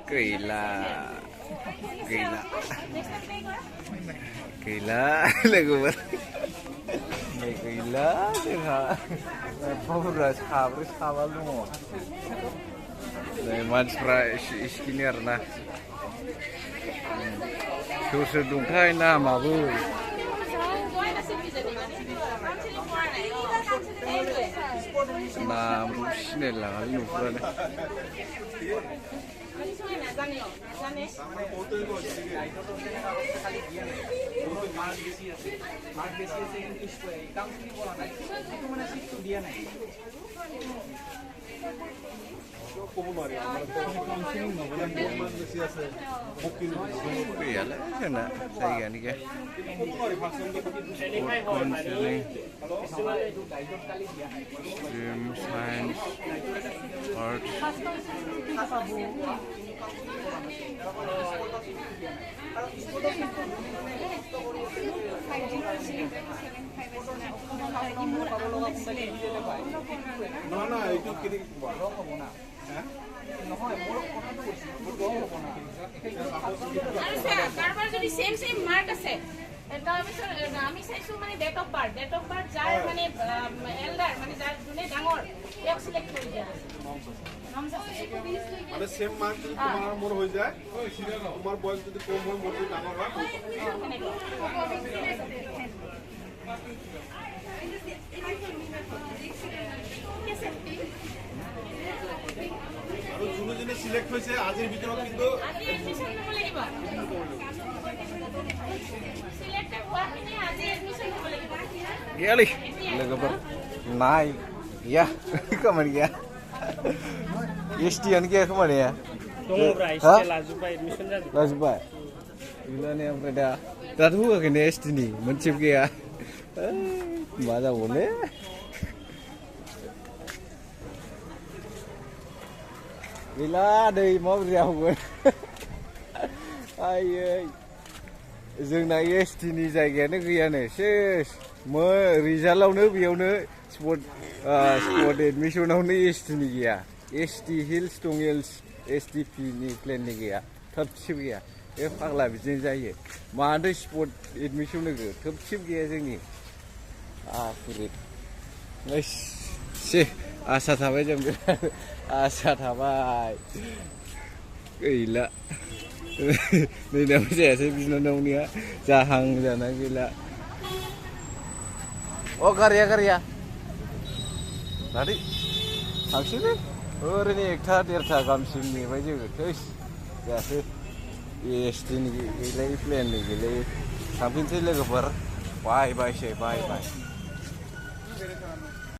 गैला गैला गैला लोगोफोर गैला जोंहा बुरजा साब्रै साबा दङ मानसिफ्रा एसेखिनि आरोना सोर सोर दंथाय नामाबो नामखौ सिनायलाङालै न'फोरानो गैयालै जोंना जायगायानो गैया साइन्स आर्ट्स কারবার যদি সেম সেম মার্ক আছে তাৰপিছত আমি চাইছো মানে ডেট অফ বাৰ্থ যাৰ মানে এল্ডাৰ মানে যাৰ যোনে ডাঙৰ তেওঁক সিলেক্ট কৰি দিয়া মানে সেম মাৰ্ক যদি তোমাৰ মোৰ হয়ে যায় তোমাৰ বয়স যদি কম হয় মোৰ যদি ডাঙৰ হয় আৰু যোনে যোনে সিলেক্ট হৈছে আজিৰ ভিতৰত কিন্তু এডমিশন হ'ব লাগিব সিলেক্টেড হোৱাখিনি আজি এডমিশন হ'ব লাগিব geli लोगोफोर नाय गैया खामानि गैया एसटियानो गैया खामानिया दङब्रा एसटि लाजोब्बाय एडमिसन जाजोब्बाय लाजोब्बाय गैलाने ओमफ्राय दाथ' होआखैनो एसटिनि मोनसेबो गैया मा जाबावगोनलै गैला दै माबोरै जाबावगोन आयै जोंना एसटिनि जायगायानो गैयानो सेस रिजाल्टआवनो बेयावनो स्पट एडमिसनावनो एसटिनि गैया एसटि हिल्स दं एसटिपिनि प्लेननि गैया थोबसेबो गैया बे फाग्ला बिदिनो जायो माथो स्पट एडमिसन होगो थोबसेबो गैया जोंनि आसुरित से आसा थाबाय जों बिराद आसा थाबाय गैला नैनाबो जायासै बिनानावनिया जाहां जाना गैला अ गारिया लादै थांसैलै ओरैनो एकथा देरथा गाहामसिम नेबाय जोङो थैस जायासै एसटिनि गैलायै प्लेननि गैलायै थांफिनसै लोगोफोर बाय